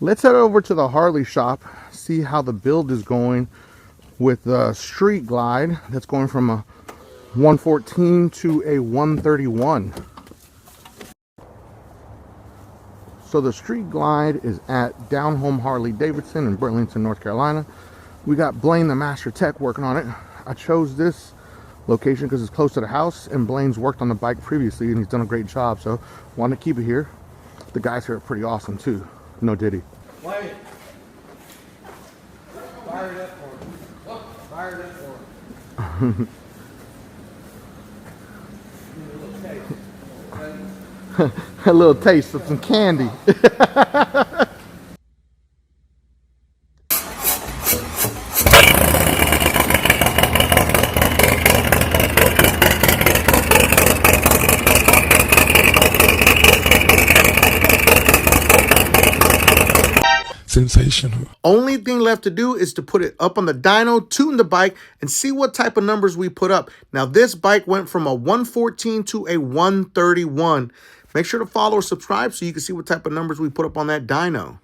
Let's head over to the Harley shop, see how the build is going with the Street Glide that's going from a 114 to a 131. So the Street Glide is at Down Home Harley Davidson in Burlington, North Carolina. We got Blaine, the master tech, working on it. I chose this location because it's close to the house, and Blaine's worked on the bike previously and he's done a great job, so wanted to keep it here. The guys here are pretty awesome too. No diddy. Blaine, fire it up for him. Fire it up for him. A little taste of some candy. Sensational. Only thing left to do is to put it up on the dyno, tune the bike, and see what type of numbers we put up. Now, this bike went from a 114 to a 131. Make sure to follow or subscribe so you can see what type of numbers we put up on that dyno.